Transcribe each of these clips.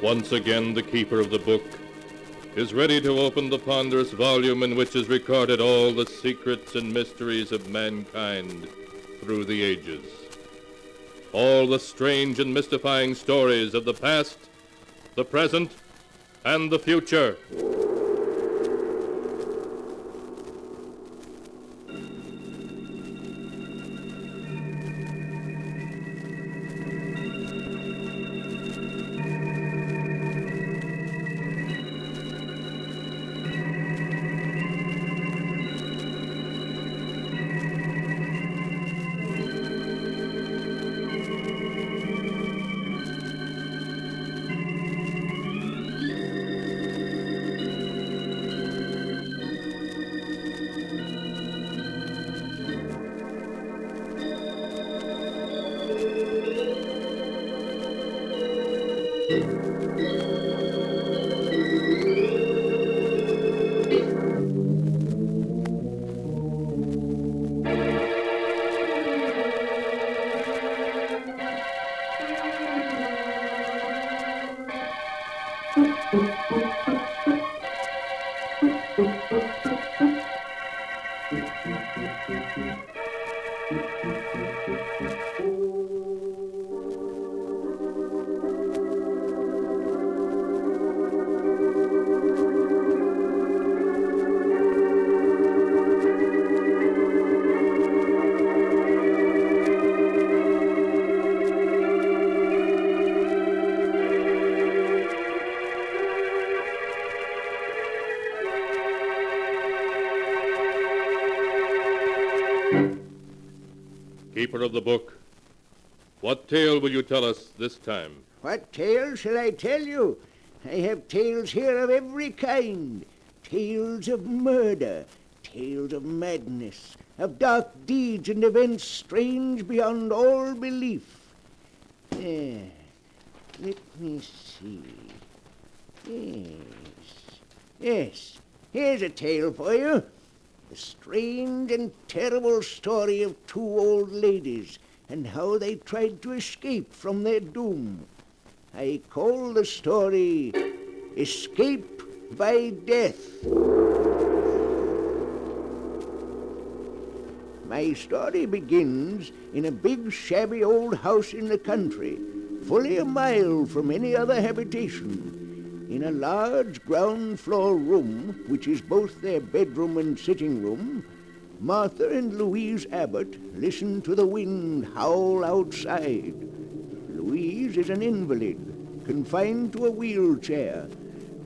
Once again, the keeper of the book is ready to open the ponderous volume in which is recorded all the secrets and mysteries of mankind through the ages. All the strange and mystifying stories of the past, the present, and the future. Keeper of the book, what tale will you tell us this time? What tale shall I tell you? I have tales here of every kind. Tales of murder, tales of madness, of dark deeds and events strange beyond all belief. Let me see. Yes, here's a tale for you. The strange and terrible story of two old ladies and how they tried to escape from their doom. I call the story Escape by Death. My story begins in a big, shabby old house in the country, fully a mile from any other habitation. In a large ground-floor room, which is both their bedroom and sitting room, Martha and Louise Abbott listen to the wind howl outside. Louise is an invalid, confined to a wheelchair.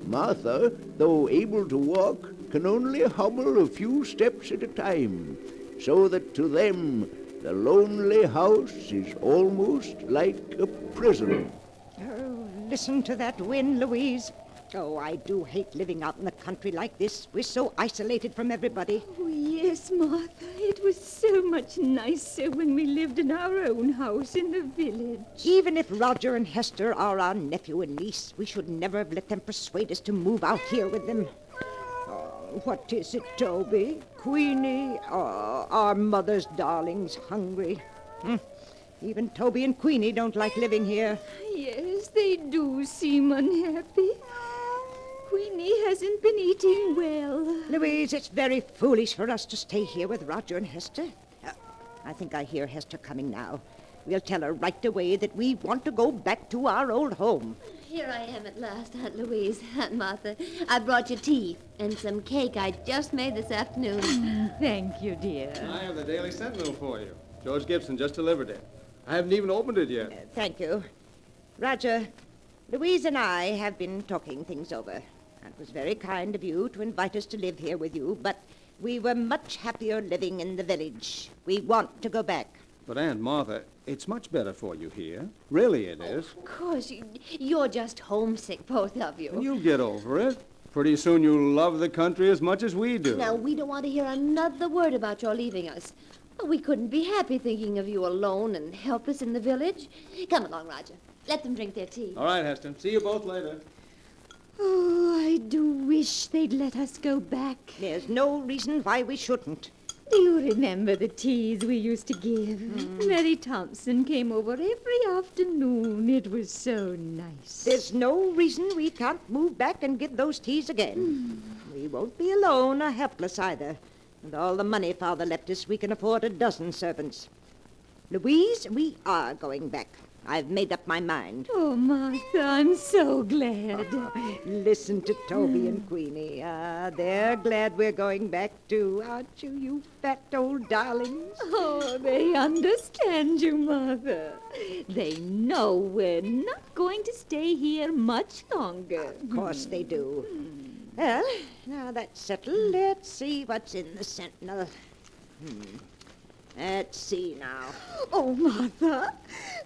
Martha, though able to walk, can only hobble a few steps at a time, so that to them the lonely house is almost like a prison. Oh, listen to that wind, Louise. Oh, I do hate living out in the country like this. We're so isolated from everybody. Oh, yes, Martha. It was so much nicer when we lived in our own house in the village. Even if Roger and Hester are our nephew and niece, we should never have let them persuade us to move out here with them. Oh, what is it, Toby? Queenie? Oh, our mother's darling's hungry. Even Toby and Queenie don't like living here. Yes, they do seem unhappy. Queenie hasn't been eating well. Louise, it's very foolish for us to stay here with Roger and Hester. I think I hear Hester coming now. We'll tell her right away that we want to go back to our old home. Here I am at last, Aunt Louise, Aunt Martha. I brought you tea and some cake I just made this afternoon. Thank you, dear. I have the Daily Sentinel for you. George Gibson just delivered it. I haven't even opened it yet. Thank you. Roger, Louise and I have been talking things over. It was very kind of you to invite us to live here with you, but we were much happier living in the village. We want to go back. But, Aunt Martha, it's much better for you here. Really it is. Of course, you're just homesick, both of you. You'll get over it. Pretty soon you'll love the country as much as we do. Now, we don't want to hear another word about your leaving us. We couldn't be happy thinking of you alone and helpless in the village. Come along, Roger. Let them drink their tea. All right, Heston. See you both later. Oh, I do wish they'd let us go back. There's no reason why we shouldn't. Do you remember the teas we used to give? Mary Thompson came over every afternoon. It was so nice. There's no reason we can't move back and give those teas again. We won't be alone or helpless either. With all the money Father left us, we can afford a dozen servants. Louise, we are going back. I've made up my mind. Oh, Martha, I'm so glad. Listen to Toby and Queenie. They're glad we're going back too, aren't you, you fat old darlings? Oh, they understand you, Mother. They know we're not going to stay here much longer. Of course they do. Well, now that's settled. Let's see what's in the Sentinel. Let's see now. Oh, Martha,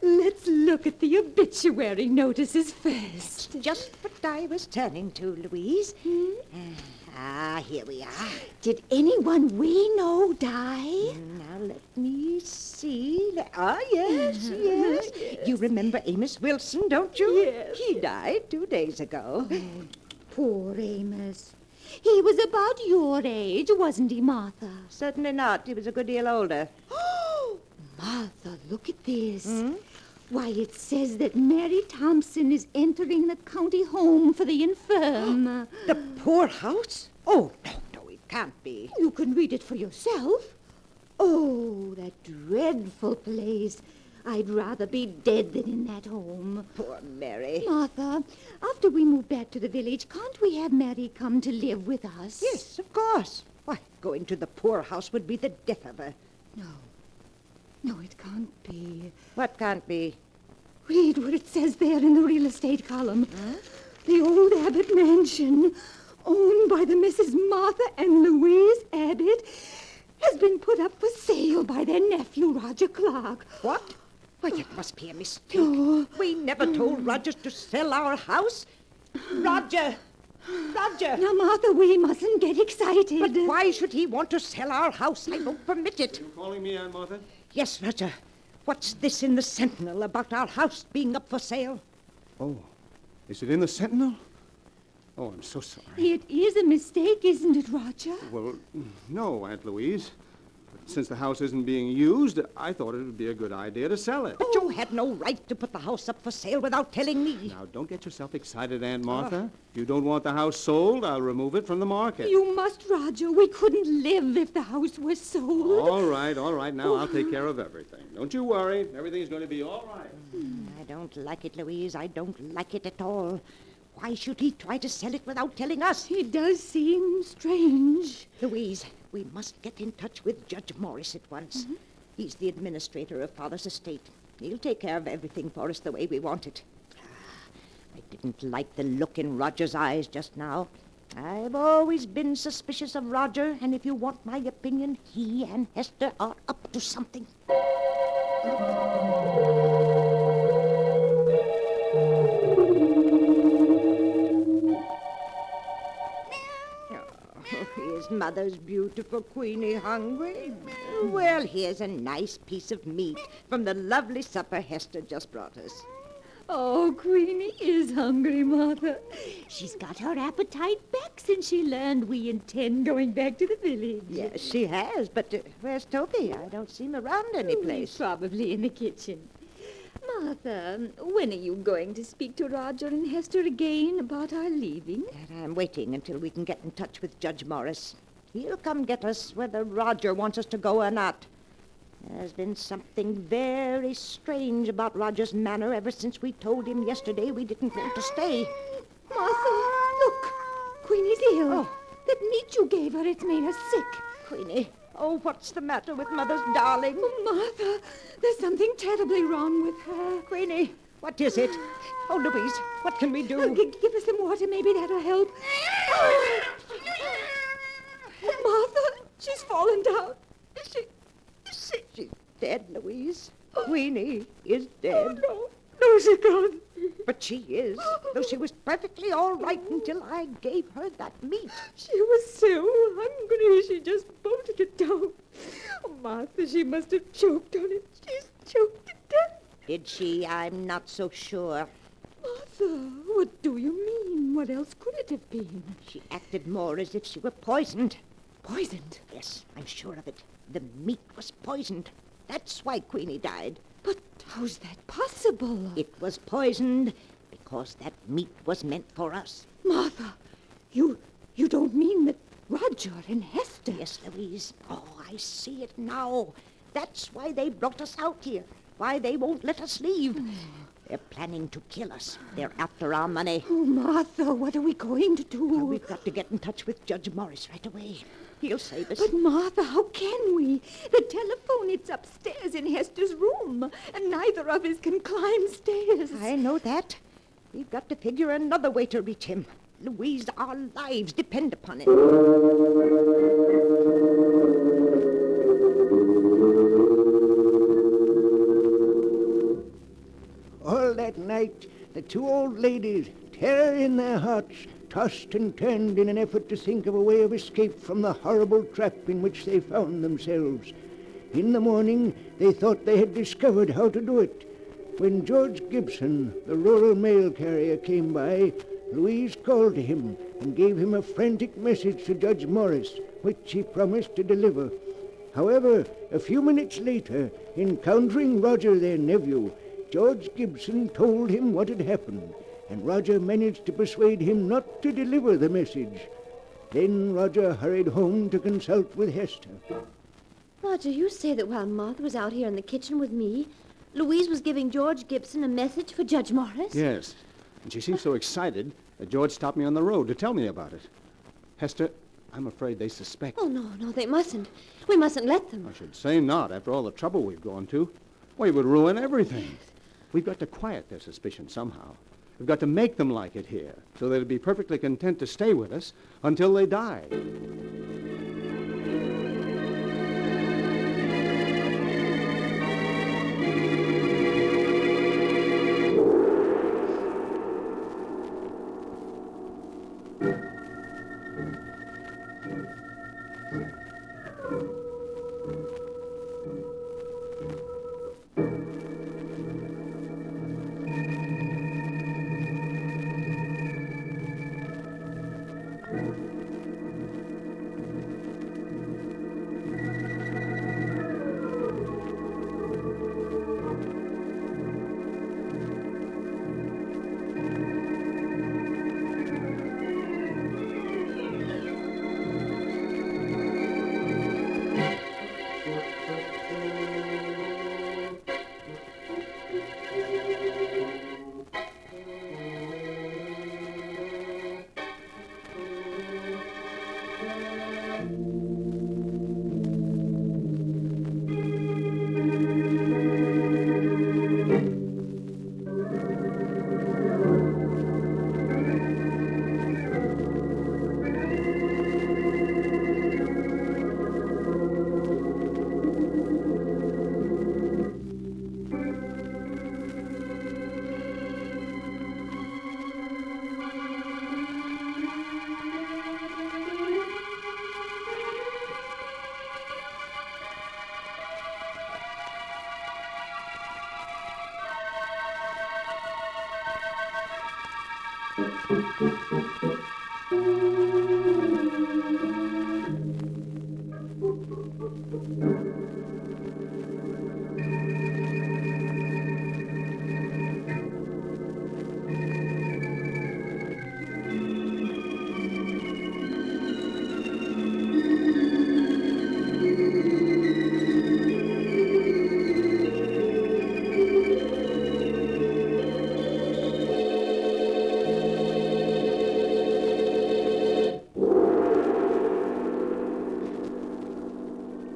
let's look at the obituary notices first. Just what I was turning to, Louise. Here we are. Did anyone we know die? Now let me see. Yes, yes. You remember Amos Wilson, don't you? Yes. He died 2 days ago. Poor Amos. He was about your age, wasn't he, Martha? Certainly not. He was a good deal older. Martha, look at this. Why, it says that Mary Thompson is entering the county home for the infirm. The poorhouse? Oh, no, it can't be. You can read it for yourself. Oh, that dreadful place. I'd rather be dead than in that home. Poor Mary. Martha, after we move back to the village, can't we have Mary come to live with us? Yes, of course. Why, going to the poorhouse would be the death of her. No, it can't be. What can't be? Read what it says there in the real estate column. The old Abbott mansion, owned by the Mrs. Martha and Louise Abbott, has been put up for sale by their nephew, Roger Clark. What? Why, it must be a mistake. Oh. We never told Roger to sell our house. Roger! Roger! Now, Martha, we mustn't get excited. But why should he want to sell our house? I won't permit it. You calling me, Aunt Martha? Yes, Roger. What's this in the Sentinel about our house being up for sale? Oh, is it in the Sentinel? Oh, I'm so sorry. It is a mistake, isn't it, Roger? Well, no, Aunt Louise. But since the house isn't being used, I thought it would be a good idea to sell it. But you had no right to put the house up for sale without telling me. Now, don't get yourself excited, Aunt Martha. If you don't want the house sold, I'll remove it from the market. You must, Roger. We couldn't live if the house was sold. All right. Now I'll take care of everything. Don't you worry. Everything's going to be all right. I don't like it, Louise. I don't like it at all. Why should he try to sell it without telling us? It does seem strange. Louise, we must get in touch with Judge Morris at once. He's the administrator of Father's estate. He'll take care of everything for us the way we want it. I didn't like the look in Roger's eyes just now. I've always been suspicious of Roger, and if you want my opinion, he and Hester are up to something. Is Mother's beautiful Queenie hungry? Well, here's a nice piece of meat from the lovely supper Hester just brought us. Oh, Queenie is hungry, Martha. She's got her appetite back since she learned we intend going back to the village. Yes, she has, but where's Toby? I don't see him around any place. Probably in the kitchen. Martha, when are you going to speak to Roger and Hester again about our leaving? And I'm waiting until we can get in touch with Judge Morris. He'll come get us whether Roger wants us to go or not. There's been something very strange about Roger's manner ever since we told him yesterday we didn't want to stay. Martha, look. Queenie's ill. Oh. That meat you gave her, it's made her sick. Queenie, oh, what's the matter with Mother's darling? Oh, Martha, there's something terribly wrong with her. Queenie, what is it? Oh, Louise, what can we do? Give her some water, maybe that'll help. Martha, she's fallen down. She's dead, Louise. Queenie is dead. Oh, no, she can't. But she is, though she was perfectly all right until I gave her that meat. She was so hungry, she just bolted it down. Oh, Martha, she must have choked on it. She's choked to death. Did she? I'm not so sure. Martha, what do you mean? What else could it have been? She acted more as if she were poisoned. Poisoned. Yes, I'm sure of it. The meat was poisoned. That's why Queenie died. But how's that possible? It was poisoned because that meat was meant for us. Martha, you don't mean that Roger and Hester... Yes, Louise. Oh, I see it now. That's why they brought us out here. Why they won't let us leave. They're planning to kill us. They're after our money. Oh, Martha, what are we going to do? We've got to get in touch with Judge Morris right away. He'll save us. But, Martha, how can we? The telephone, it's upstairs in Hester's room, and neither of us can climb stairs. I know that. We've got to figure another way to reach him. Louise, our lives depend upon it. All that night, the two old ladies, terror in their hearts, tossed and turned in an effort to think of a way of escape from the horrible trap in which they found themselves. In the morning, they thought they had discovered how to do it. When George Gibson, the rural mail carrier, came by, Louise called to him and gave him a frantic message to Judge Morris, which he promised to deliver. However, a few minutes later, encountering Roger, their nephew, George Gibson told him what had happened, and Roger managed to persuade him not to deliver the message. Then Roger hurried home to consult with Hester. Roger, you say that while Martha was out here in the kitchen with me, Louise was giving George Gibson a message for Judge Morris? Yes. And she seemed so excited that George stopped me on the road to tell me about it. Hester, I'm afraid they suspect. Oh, no, they mustn't. We mustn't let them. I should say not, after all the trouble we've gone to. Well, it would ruin everything. We've got to quiet their suspicion somehow. We've got to make them like it here, so they'll be perfectly content to stay with us until they die.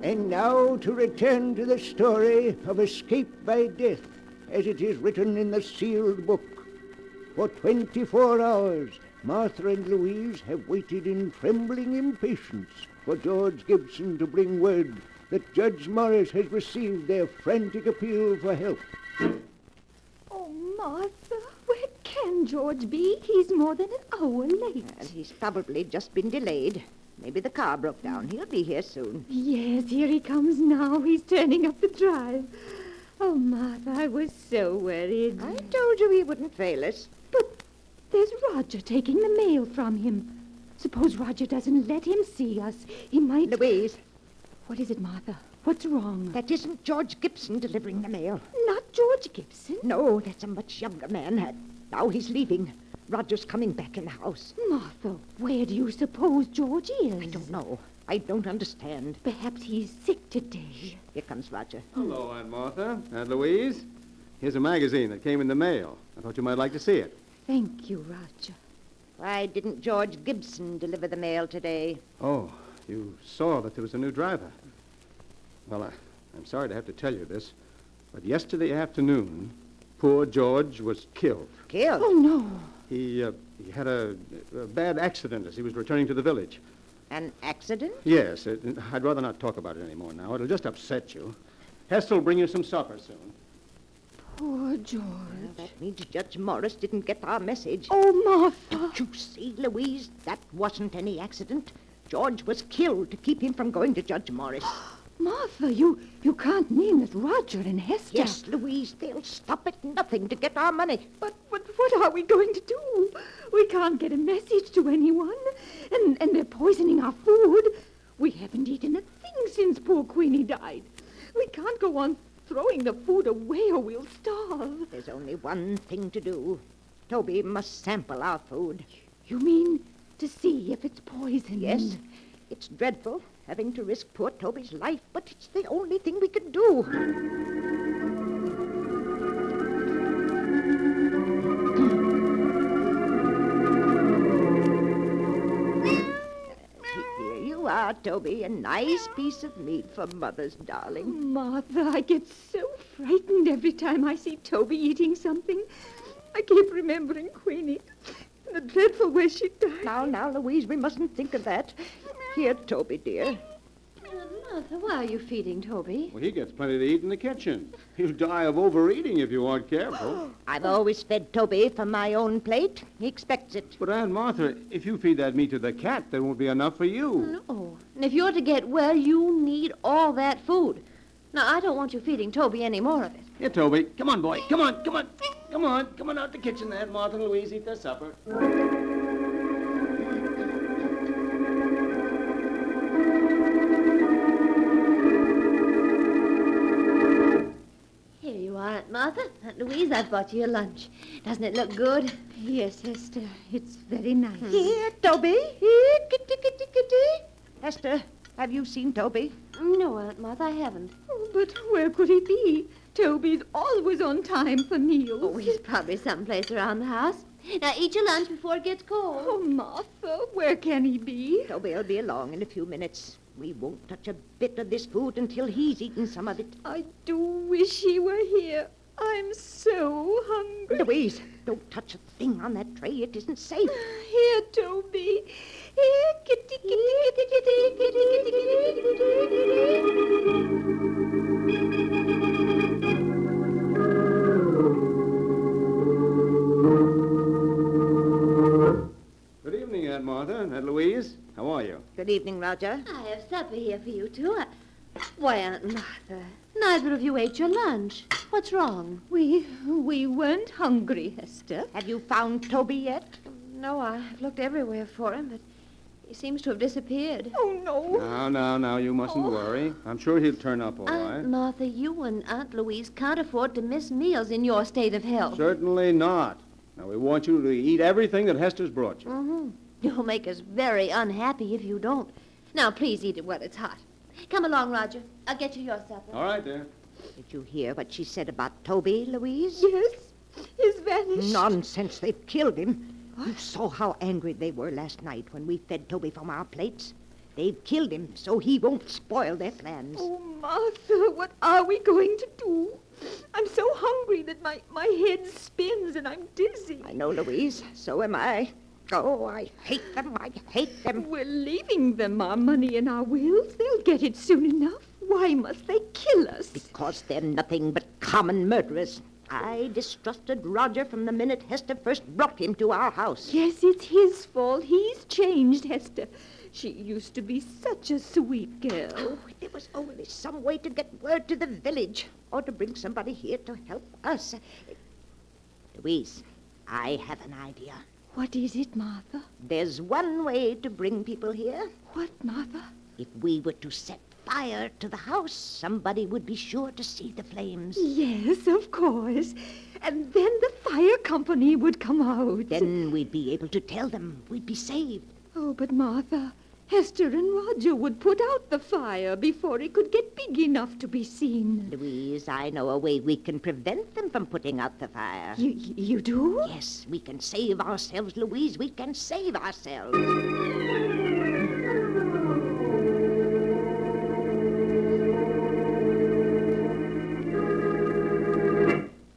And now to return to the story of escape by death, as it is written in the sealed book. For 24 hours, Martha and Louise have waited in trembling impatience for George Gibson to bring word that Judge Morris has received their frantic appeal for help. Oh, Martha, where can George be? He's more than an hour late. Well, he's probably just been delayed. Maybe the car broke down. He'll be here soon. Yes, here he comes now. He's turning up the drive. Oh, Martha, I was so worried. I told you he wouldn't fail us. But there's Roger taking the mail from him. Suppose Roger doesn't let him see us. He might... Louise, What is it, Martha? What's wrong? that isn't George Gibson delivering the mail. Not George Gibson. No, that's a much younger man. Now he's leaving. Roger's coming back in the house. Martha, where do you suppose George is? I don't know. I don't understand. Perhaps he's sick today. Here comes Roger. Hello, Aunt Martha. Aunt Louise. Here's a magazine that came in the mail. I thought you might like to see it. Thank you, Roger. Why didn't George Gibson deliver the mail today? Oh, you saw that there was a new driver. Well, I'm sorry to have to tell you this, but yesterday afternoon, poor George was killed. Killed? Oh, no. He had a bad accident as he was returning to the village. An accident? Yes, I'd rather not talk about it anymore now. It'll just upset you. Hester will bring you some supper soon. Poor George. Well, that means Judge Morris didn't get our message. Oh, Martha. Don't you see, Louise? That wasn't any accident. George was killed to keep him from going to Judge Morris. Martha, you can't mean that Roger and Hester... Yes, Louise, they'll stop at nothing to get our money. But what are we going to do? We can't get a message to anyone. And they're poisoning our food. We haven't eaten a thing since poor Queenie died. We can't go on throwing the food away or we'll starve. There's only one thing to do. Toby must sample our food. You mean to see if it's poison? Yes, it's dreadful having to risk poor Toby's life, but it's the only thing we can do. Here you are, Toby, a nice piece of meat for Mother's darling. Martha, I get so frightened every time I see Toby eating something. I keep remembering Queenie, the dreadful way she died. Now, Louise, we mustn't think of that. Here, Toby, dear. Martha, why are you feeding Toby? Well, he gets plenty to eat in the kitchen. He'll die of overeating if you aren't careful. I've always fed Toby from my own plate. He expects it. But, Aunt Martha, if you feed that meat to the cat, there won't be enough for you. No. And if you're to get well, you need all that food. Now, I don't want you feeding Toby any more of it. Here, Toby. Come on, boy. Come on. Come on out the kitchen there. Martha and Louise eat their supper. Here you are, Aunt Martha. Aunt Louise, I've bought you your lunch. Doesn't it look good? Yes, Hester, it's very nice. Here, Toby. Here, kitty, kitty, kitty. Hester, have you seen Toby? No, Aunt Martha, I haven't. Oh, but where could he be? Toby's always on time for meals. Oh, he's probably someplace around the house. Now, eat your lunch before it gets cold. Oh, Martha, where can he be? Toby'll be along in a few minutes. We won't touch a bit of this food until he's eaten some of it. I do wish he were here. I'm so hungry. Louise, don't touch a thing on that tray. It isn't safe. Here, Toby. Here, kitty, kitty, kitty, kitty, kitty, kitty, kitty, Good evening, Aunt Martha. Aunt Louise, how are you? Good evening, Roger. I have supper here for you, too. Why, Aunt Martha, neither of you ate your lunch. What's wrong? We weren't hungry, Hester. Have you found Toby yet? No, I've looked everywhere for him, but he seems to have disappeared. Oh, no. Now, you mustn't worry. I'm sure he'll turn up all right. Aunt Martha, you and Aunt Louise can't afford to miss meals in your state of health. Certainly not. Now, we want you to eat everything that Hester's brought you. Mm-hmm. You'll make us very unhappy if you don't. Now, please eat it while it's hot. Come along, Roger. I'll get you your supper. All right, dear. Did you hear what she said about Toby, Louise? Yes, he's vanished. Nonsense. They've killed him. You saw how angry they were last night when we fed Toby from our plates. They've killed him so he won't spoil their plans. Oh, Martha, what are we going to do? I'm so hungry that my head spins and I'm dizzy. I know, Louise. So am I. Oh, I hate them. I hate them. We're leaving them our money and our wills. They'll get it soon enough. Why must they kill us? Because they're nothing but common murderers. I distrusted Roger from the minute Hester first brought him to our house. Yes, it's his fault. He's changed, Hester. She used to be such a sweet girl. Oh, if there was only some way to get word to the village or to bring somebody here to help us. Louise, I have an idea. What is it, Martha? There's one way to bring people here. What, Martha? If we were to set fire to the house, somebody would be sure to see the flames. Yes, of course. And then the fire company would come out. Then we'd be able to tell them we'd be saved. Oh, but Martha, Hester and Roger would put out the fire before it could get big enough to be seen. Louise, I know a way we can prevent them from putting out the fire. You do? Yes, we can save ourselves, Louise. We can save ourselves.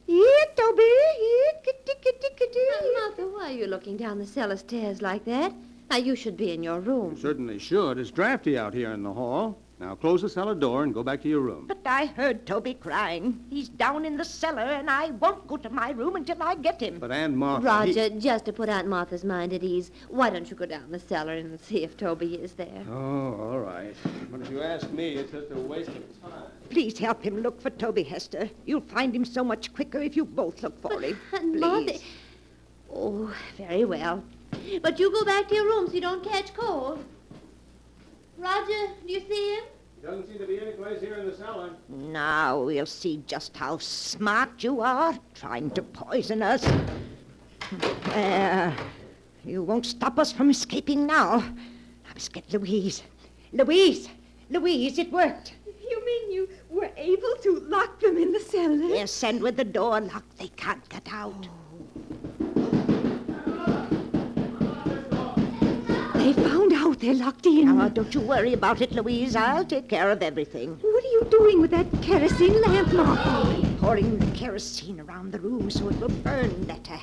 Here, Toby. Here, kitty, kitty, kitty. Martha, why are you looking down the cellar stairs like that? Now, you should be in your room. Certainly should. It's drafty out here in the hall. Now close the cellar door and go back to your room. But I heard Toby crying. He's down in the cellar, and I won't go to my room until I get him. But Aunt Martha... Roger, just to put Aunt Martha's mind at ease, why don't you go down the cellar and see if Toby is there? Oh, all right. But if you ask me, it's just a waste of time. Please help him look for Toby, Hester. You'll find him so much quicker if you both look for him. Aunt Martha... Please. Oh, very well. But you go back to your room so you don't catch cold. Roger, do you see him? Doesn't seem to be any place here in the cellar. Now we'll see just how smart you are, trying to poison us. There. You won't stop us from escaping now. Now let's get Louise. Louise! Louise, it worked. You mean you were able to lock them in the cellar? Yes, and with the door locked, they can't get out. They found out they're locked in. Now, don't you worry about it, Louise. I'll take care of everything. What are you doing with that kerosene lamp, Martha? Pouring the kerosene around the room so it will burn better.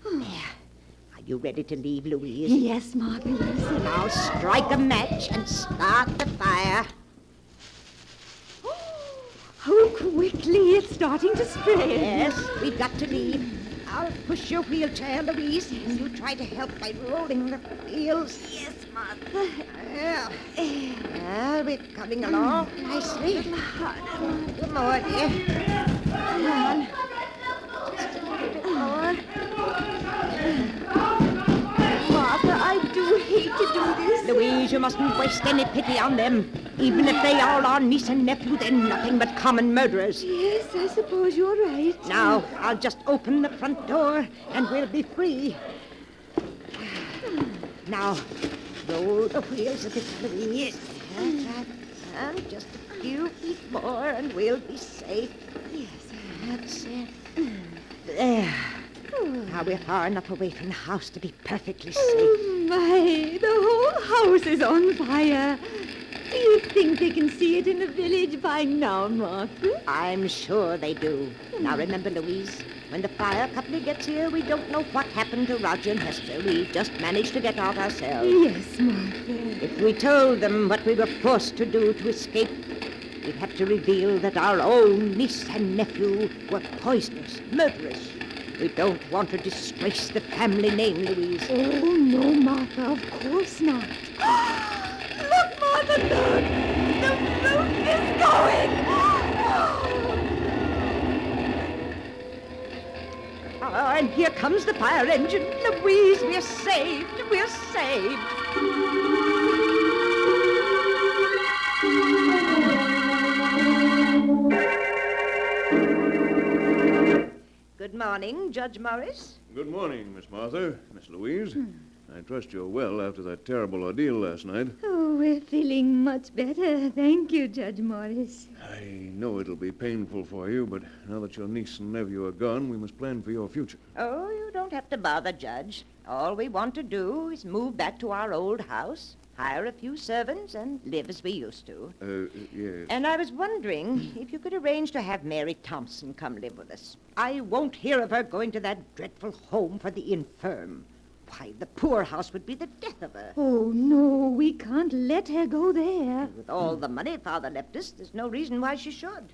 There. Are you ready to leave, Louise? Yes, Martha, yes. Now strike a match and start the fire. How quickly it's starting to spread. Yes, we've got to leave. I'll push your wheelchair, Louise, and you try to help by rolling the wheels. Yes, Martha. Well, we're coming along nicely. Come on, dear. Come on. Just a little bit more. Martha, I do hate to do this. Louise, you mustn't waste any pity on them. Even if they are our niece and nephew, they're nothing but common murderers. Yes, I suppose you're right. Now, I'll just open the front door, and we'll be free. Now, roll the wheels a bit, Louise. That's right. And just a few feet more, and we'll be safe. Yes, that's it. There. Now we're far enough away from the house to be perfectly safe. Oh, my. The whole house is on fire. Do you think they can see it in the village by now, Martha? I'm sure they do. Now remember, Louise, when the fire company gets here, we don't know what happened to Roger and Hester. We've just managed to get out ourselves. Yes, Martha. If we told them what we were forced to do to escape, we'd have to reveal that our own niece and nephew were poisoners, murderers. We don't want to disgrace the family name, Louise. Oh, no, Martha, of course not. Look, Martha, look! The boat is going! Oh, and here comes the fire engine. Louise, we're saved. We're saved. Good morning, Judge Morris. Good morning, Miss Martha, Miss Louise. I trust you're well after that terrible ordeal last night. Oh, we're feeling much better. Thank you, Judge Morris. I know it'll be painful for you, but now that your niece and nephew are gone, we must plan for your future. Oh, you don't have to bother, Judge. All we want to do is move back to our old house, hire a few servants, and live as we used to. Yes. And I was wondering if you could arrange to have Mary Thompson come live with us. I won't hear of her going to that dreadful home for the infirm. Why, the poorhouse would be the death of her. Oh, no, we can't let her go there. With all the money Father left us, there's no reason why she should.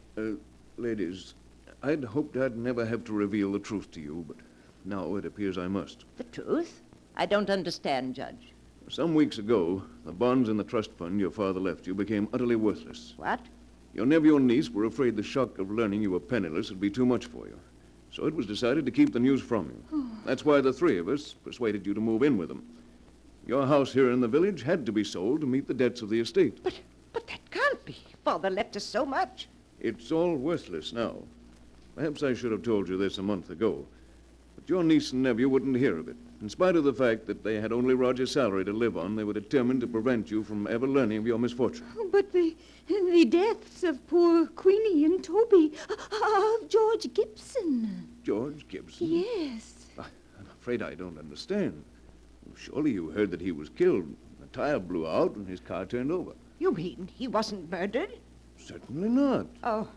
Ladies, I'd hoped I'd never have to reveal the truth to you, but now it appears I must. The truth? I don't understand, Judge. Some weeks ago, the bonds in the trust fund your father left you became utterly worthless. What? Your nephew and niece were afraid the shock of learning you were penniless would be too much for you. So it was decided to keep the news from you. That's why the three of us persuaded you to move in with them. Your house here in the village had to be sold to meet the debts of the estate. But that can't be. Father left us so much. It's all worthless now. Perhaps I should have told you this a month ago. But your niece and nephew wouldn't hear of it. In spite of the fact that they had only Roger's salary to live on, they were determined to prevent you from ever learning of your misfortune. Oh, but the deaths of poor Queenie and Toby, of George Gibson. George Gibson? Yes. I'm afraid I don't understand. Surely you heard that he was killed. The tire blew out and his car turned over. You mean he wasn't murdered? Certainly not. Oh,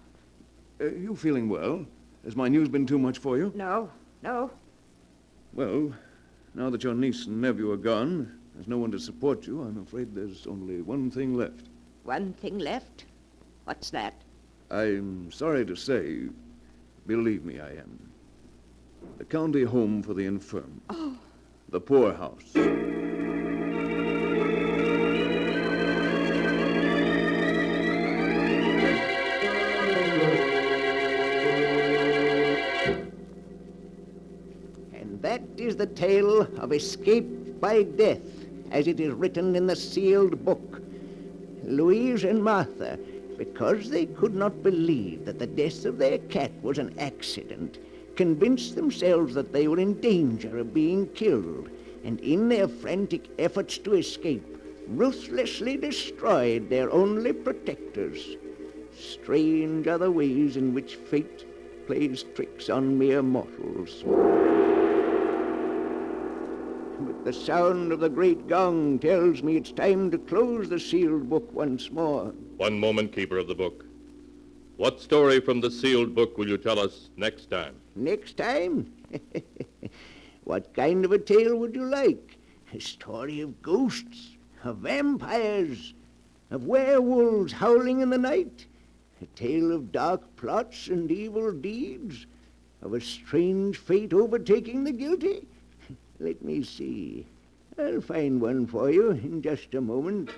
You feeling well? Has my news been too much for you? no. Well, now that your niece and nephew are gone, there's no one to support you, I'm afraid there's only one thing left. One thing left? What's that? I'm sorry to say, believe me, I am. The county home for the infirm. Oh. The poorhouse. And that is the tale of escape by death, as it is written in the sealed book. Louise and Martha, because they could not believe that the death of their cat was an accident, convinced themselves that they were in danger of being killed, and in their frantic efforts to escape, ruthlessly destroyed their only protectors. Strange are the ways in which fate plays tricks on mere mortals. But the sound of the great gong tells me it's time to close the sealed book once more. One moment, keeper of the book. What story from the sealed book will you tell us next time? Next time? What kind of a tale would you like? A story of ghosts, of vampires, of werewolves howling in the night? A tale of dark plots and evil deeds? Of a strange fate overtaking the guilty? Let me see. I'll find one for you in just a moment.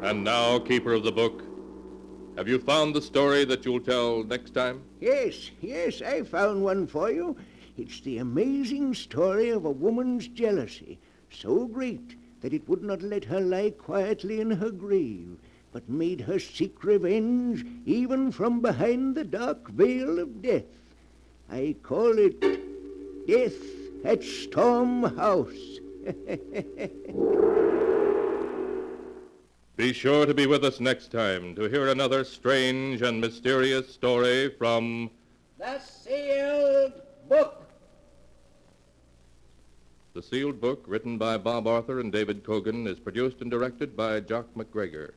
And now, keeper of the book, have you found the story that you'll tell next time? Yes, I found one for you. It's the amazing story of a woman's jealousy, so great that it would not let her lie quietly in her grave, but made her seek revenge even from behind the dark veil of death. I call it Death at Storm House. Be sure to be with us next time to hear another strange and mysterious story from The Sealed Book. The Sealed Book, written by Bob Arthur and David Cogan, is produced and directed by Jock McGregor.